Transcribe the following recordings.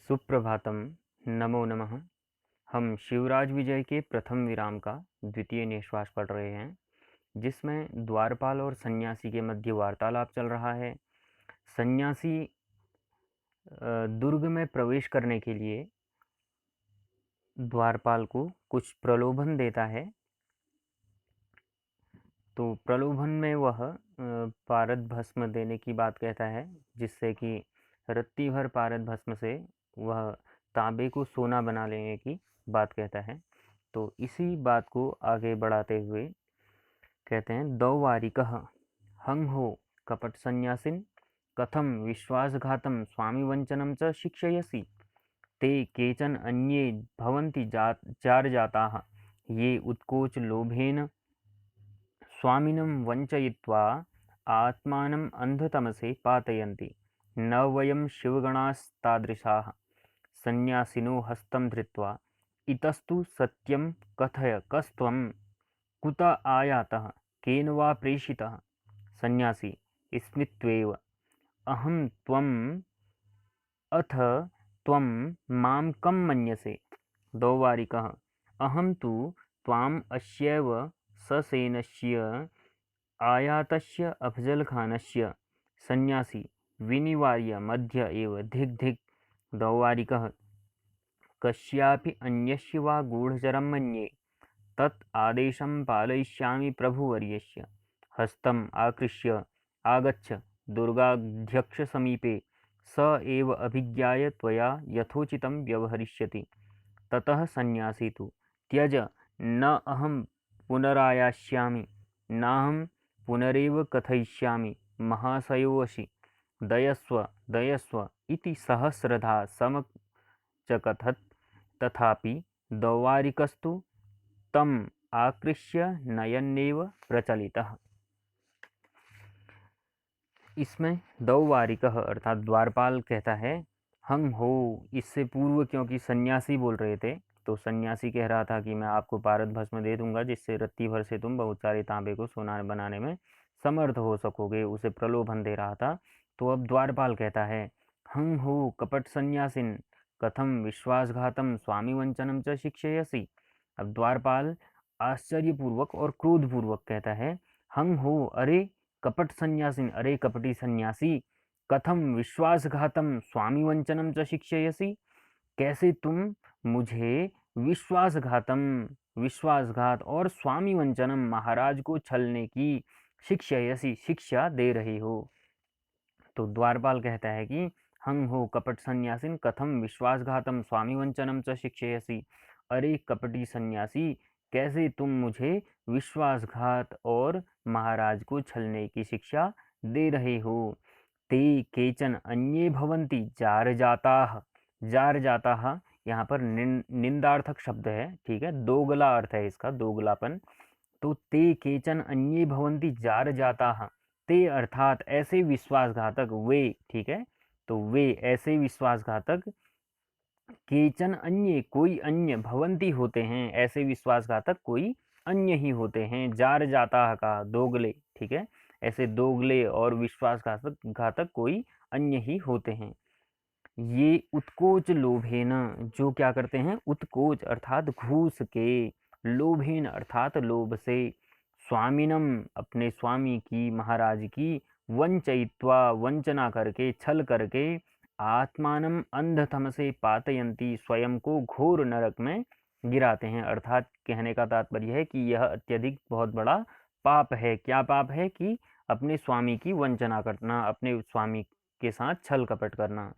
सुप्रभातम। नमो नमः। हम शिवराज विजय के प्रथम विराम का द्वितीय निश्वास पढ़ रहे हैं, जिसमें द्वारपाल और सन्यासी के मध्य वार्तालाप चल रहा है। सन्यासी दुर्ग में प्रवेश करने के लिए द्वारपाल को कुछ प्रलोभन देता है। तो प्रलोभन में वह पारद भस्म देने की बात कहता है, जिससे कि रत्ती भर पारद भस्म से वह तांबे को सोना बना लेने की बात कहता है। तो इसी बात को आगे बढ़ाते हुए कहते हैं, दौवारिकः हंग हो कपट संन्यासिन कथम विश्वासघातम स्वामी वंचनम च शिक्षयसि ते केचन अन्ये भवन्ति जारजाताः ये उत्कोच लोभेन स्वामिनं वञ्चयित्वा आत्मानम् अन्धतमसे पातयन्ति। न वयं शिवगणास्तादृशाः सन्यासिनो हस्तं धृत्वा इतस्तु सत्यं कथय कस्त्वं कुत आयातः केन वा प्रेषितः। सन्यासी स्मित्वेव अहं त्वम् अथ त्वं मां कं मन्यसे। दौवारिकः अहं तु त्वाम् अस्यैव ससेनस्य आयातस्य अफजलखानस्य। सन्यासी विनिवार्य मध्य एव धिक् धिक्। दौवारिकः कस्यापि अन्यस्य वा गूढचरं मन्ये तत् आदेशं पालयिष्यामि प्रभुवर्यस्य। हस्तम् आकृष्य आगच्छ दुर्गाध्यक्षसमीपे, स एव अभिज्ञाय त्वया यथोचितं व्यवहरिष्यति। ततः सन्यासी तु त्यज, न अहं पुनरायास्यामि नाहं पुनरेव कथयिष्यामि महाशयोऽसि, दयस्व दयस्व इति सहस्रधा समचकथत्। तथापि दौवारिकस्तु तम आकृष्य नयन्नेव प्रचलितः। इसमें दौवारिकः अर्थात द्वारपाल कहता है हंग हो। इससे पूर्व क्योंकि सन्यासी बोल रहे थे, तो सन्यासी कह रहा था कि मैं आपको पारद भस्म दे दूंगा, जिससे रत्ती भर से तुम बहुत सारे तांबे को सोना बनाने में समर्थ हो सकोगे, उसे प्रलोभन दे रहा था। तो अब द्वारपाल कहता है हंग हो कपट सन्यासिन कथम विश्वासघातम स्वामी वंचनम च शिक्षयसि। अब द्वारपाल आश्चर्यपूर्वक और क्रोधपूर्वक कहता है हंग हो, अरे कपट सन्यासिन, अरे कपटी सन्यासी, कथम विश्वासघातम स्वामी वंचनम च शिक्षयसि, कैसे तुम मुझे विश्वासघातम, विश्वासघात और स्वामी वंचनम महाराज को छलने की शिक्षयसि, शिक्षा दे रहे हो। तो द्वारपाल कहता है कि हंग हो कपट सन्यासिन कथम विश्वासघातम स्वामी वंचनम च शिक्षयसि, अरे कपटी सन्यासी, कैसे तुम मुझे विश्वासघात और महाराज को छलने की शिक्षा दे रहे हो। ते केचन अन्ये भवन्ति जारजाताः। जारजाताः यहाँ पर निंदार्थक शब्द है, ठीक है, दोगला अर्थ है इसका, दोगलापन। तो ते केचन अन्ये भवन्ति जारजाताः, ते अर्थात ऐसे विश्वासघातक, वे, ठीक है, तो वे ऐसे विश्वासघातक, केचन अन्य कोई अन्य, भवंती होते हैं, ऐसे विश्वासघातक कोई अन्य ही होते हैं। जार जाता का दोगले, ठीक है, ऐसे दोगले और विश्वासघातक घातक कोई अन्य ही होते हैं। ये उत्कोच लोभेन, जो क्या करते हैं, उत्कोच अर्थात घूस के, लोभेन अर्थात लोभ से, स्वामिनम अपने स्वामी की, महाराज की, वंचयित्वा वंचना करके, छल करके, आत्मानम अंधतम से पातयंती स्वयं को घोर नरक में गिराते हैं। अर्थात कहने का तात्पर्य है कि यह अत्यधिक बहुत बड़ा पाप है। क्या पाप है कि अपने स्वामी की वंचना करना, अपने स्वामी के साथ छल कपट करना।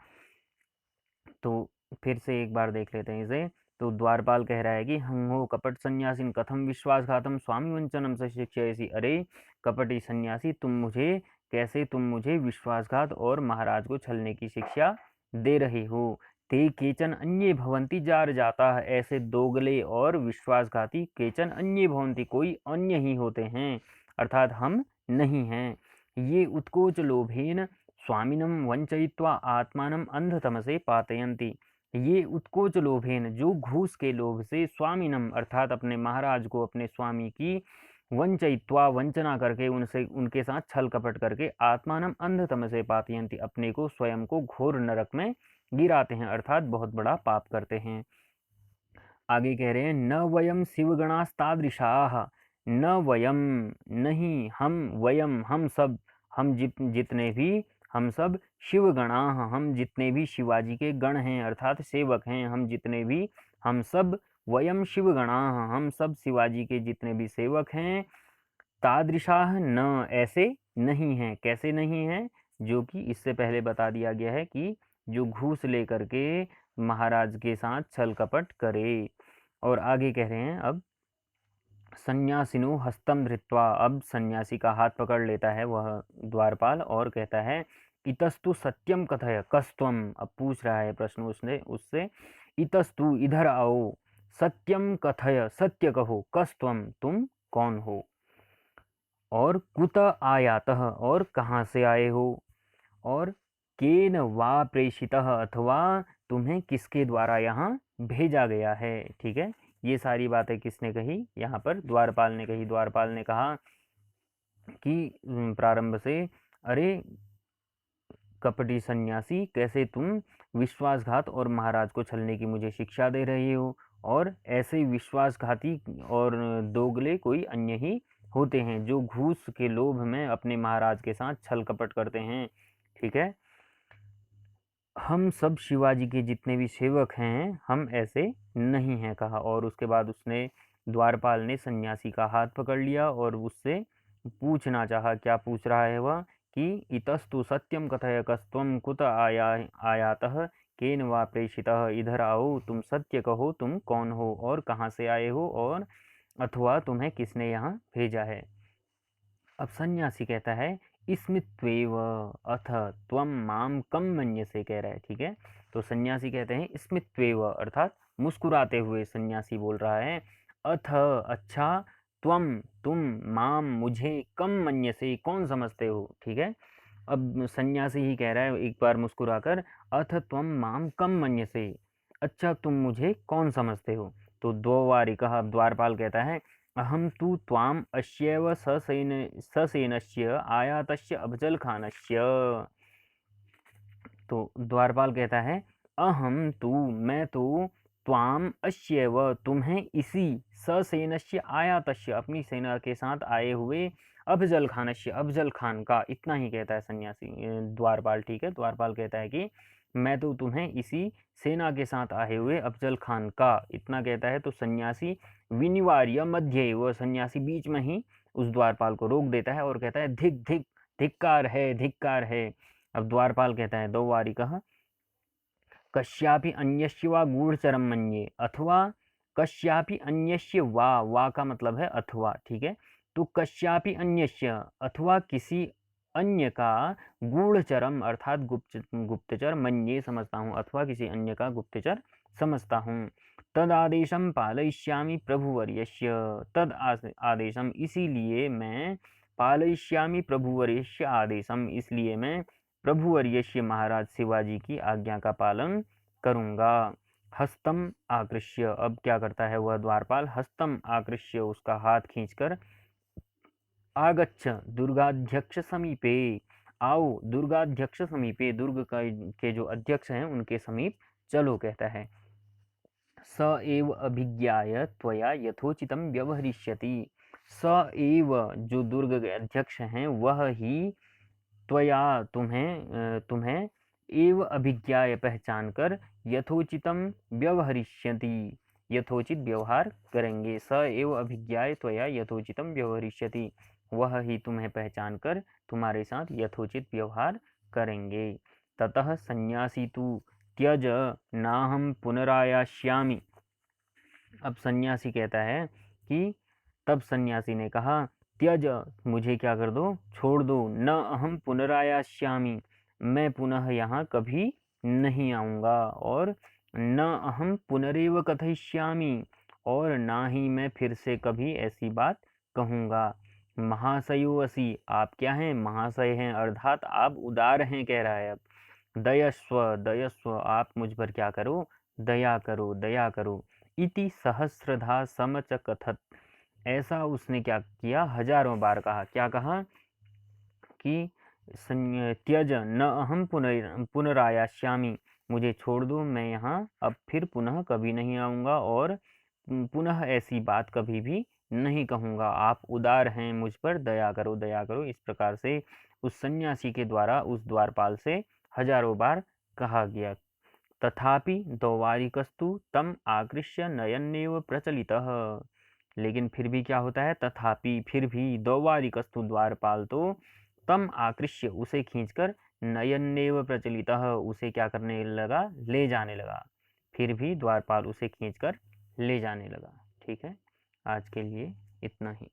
तो फिर से एक बार देख लेते हैं इसे। तो द्वारपाल कह रहा है कि हंगो कपट सन्यासीन कथम विश्वासघातम स्वामी वंचनम से शिक्षयसि, अरे कपटी सन्यासी, तुम मुझे विश्वासघात और महाराज को छलने की शिक्षा दे रहे हो। ते केचन अन्ये भवंती जार जाता है, ऐसे दोगले और विश्वासघाती, केचन अन्ये भवंती कोई अन्य ही होते हैं, अर्थात हम नहीं हैं। ये उत्कोच लोभेन स्वामिनम वंचयित्वा आत्मानम अंधतमसे पातयन्ति। ये उत्कोच लोभेन, जो घूस के लोभ से, स्वामिनम अर्थात अपने महाराज को, अपने स्वामी की, वंचयित्वा वंचना करके, उनसे उनके साथ छल कपट करके, आत्मानम अंधतमसे पातयन्ति अपने को, स्वयं को घोर नरक में गिराते हैं, अर्थात बहुत बड़ा पाप करते हैं। आगे कह रहे हैं न वयम शिवगणास्तादृशाः, न वयम नहीं, हम, वयम हम सब, हम जितने भी, हम सब शिवगणा, हम जितने भी शिवाजी के गण हैं अर्थात सेवक हैं, हम जितने भी, हम सब, वयम शिवगणा, हम सब शिवाजी के जितने भी सेवक हैं, तादृशाह न ऐसे नहीं हैं। कैसे नहीं हैं? जो कि इससे पहले बता दिया गया है कि जो घूस लेकर के महाराज के साथ छल कपट करे। और आगे कह रहे हैं अब सन्यासिनो हस्तम धृत्वा, अब सन्यासी का हाथ पकड़ लेता है वह द्वारपाल और कहता है इतस्तु सत्यम कथय कस्त्वम। अब पूछ रहा है प्रश्न उसने उससे, इतस्तु इधर आओ, सत्यम कथय सत्य कहो, कस्त्वम तुम कौन हो, और कुत आयातः और कहाँ से आए हो, और केन वा प्रेषितः अथवा तुम्हें किसके द्वारा यहाँ भेजा गया है। ठीक है, ये सारी बातें किसने कही? यहाँ पर द्वारपाल ने कही। द्वारपाल ने कहा कि प्रारंभ से, अरे कपटी सन्यासी, कैसे तुम विश्वासघात और महाराज को छलने की मुझे शिक्षा दे रहे हो, और ऐसे विश्वासघाती और दोगले कोई अन्य ही होते हैं जो घूस के लोभ में अपने महाराज के साथ छल कपट करते हैं। ठीक है, हम सब शिवाजी के जितने भी सेवक हैं हम ऐसे नहीं हैं, कहा। और उसके बाद उसने, द्वारपाल ने सन्यासी का हाथ पकड़ लिया और उससे पूछना चाहा। क्या पूछ रहा है वह? कि इतस्तु सत्यम कथय कस्त्वम कुत आयातः केन वा प्रेषितः, इधर आओ, तुम सत्य कहो, तुम कौन हो और कहाँ से आए हो, और अथवा तुम्हें किसने यहाँ भेजा है। अब सन्यासी कहता है स्मित्वेव अथ त्वम माम कम मन्यसे, कह रहा है। ठीक है, तो सन्यासी कहते हैं स्मित्वेव अर्थात मुस्कुराते हुए सन्यासी बोल रहा है, अथ अच्छा, त्वम तुम, माम मुझे, कम मन्यसे कौन समझते हो। ठीक है, अब सन्यासी ही कह रहा है एक बार मुस्कुराकर, अथ त्वम माम कम मन्यसे, अच्छा तुम मुझे कौन समझते हो। तो दो बार कहा। द्वारपाल कहता है अहम तु त्वाम अश्यैव ससेनस्य आयातस्य अफजलखानस्य। तो द्वारपाल कहता है अहम तु, मैं तो, त्वाम अश्यैव तुम्हें, इसी, ससेनस्य आयातस्य अपनी सेना के साथ आए हुए, अफजल खानस्य अफजल खान का, इतना ही कहता है सन्यासी द्वारपाल। ठीक है, द्वारपाल कहता है कि मैं तो तुम्हें इसी सेना के साथ आए हुए अफजल खान का, इतना कहता है। तो सन्यासी विनिवार्य मध्य, वह सन्यासी बीच में ही उस द्वारपाल को रोक देता है और कहता है धिक धिक, धिक्कार है, धिक्कार है। अब द्वारपाल कहता है दो वारी कहा, कश्यापि अन्यस्य वा गूढ़चरम मन्ये, अथवा कश्यापि अन्यस्य, वा का मतलब है अथवा। ठीक है, तो कश्यापि अन्यस्य अथवा किसी अन्य का, गूढ़चरम अर्थात गुप्तचर, मन्ये समझता हूँ, अथवा किसी अन्य का गुप्तचर समझता हूँ, तद आदेशम पालयिष्यामि प्रभुवर्यस्य, तद आदेशम इसीलिए मैं, पालयिष्यामि प्रभुवर्यस्य आदेशम इसलिए मैं, प्रभुवर्यस्य महाराज शिवाजी की आज्ञा का पालन करूँगा। हस्तम आकृष्य, अब क्या करता है वह द्वारपाल, हस्तम आकृष्य उसका हाथ खींचकर, आगच्छ दुर्गाध्यक्ष समीपे, आओ दुर्गाध्यक्ष समीपे, दुर्ग के जो अध्यक्ष हैं उनके समीप चलो, कहता है। स एव अभिज्ञाय त्वया यथोचितम व्यवहरिष्यति, स एव जो दुर्ग के अध्यक्ष हैं वह ही, त्वया तुम्हें एव अभिज्ञाय पहचान कर, यथोचितम व्यवहरिष्यति यथोचित व्यवहार करेंगे। स एव अभिज्ञाय त्वया यथोचितम व्यवहरिष्यति, वह ही तुम्हें पहचान कर तुम्हारे साथ यथोचित व्यवहार करेंगे। ततः सन्यासी तु त्यज नाहम पुनरायास्यामि। अब सन्यासी कहता है कि, तब सन्यासी ने कहा त्यज, मुझे क्या कर दो, छोड़ दो, न अहम पुनरायास्यामि, मैं पुनः यहाँ कभी नहीं आऊँगा, और न अहम पुनरेव कथयिष्यामि, और ना ही मैं फिर से कभी ऐसी बात कहूँगा। महाशयो असि, आप क्या हैं, महाशय हैं, अर्थात आप उदार हैं, कह रहा है। अब दयस्व, दयस्व, आप मुझ पर क्या करो, दया करो, दया करो। इति सहस्रधा समच कथत, ऐसा उसने क्या किया, हजारों बार कहा। क्या कहा कि त्यज न अहम पुनरायास्यामि, मुझे छोड़ दो, मैं यहाँ अब फिर पुनः कभी नहीं आऊँगा और पुनः ऐसी बात कभी भी नहीं कहूँगा। आप उदार हैं, मुझ पर दया करो, दया करो। इस प्रकार से उस सन्यासी के द्वारा उस द्वारपाल से हजारों बार कहा गया। तथापि द्वारिकस्तु तम आकृष्य नयन्नेव प्रचलितः। लेकिन फिर भी क्या होता है, तथापि फिर भी द्वारिकस्तु द्वारपाल तो तम आकृष्य उसे खींचकर नयन्नेव प्रचलितः उसे क्या करने लगा, ले जाने लगा। फिर भी द्वारपाल उसे खींचकर ले जाने लगा। ठीक है, आज के लिए इतना ही।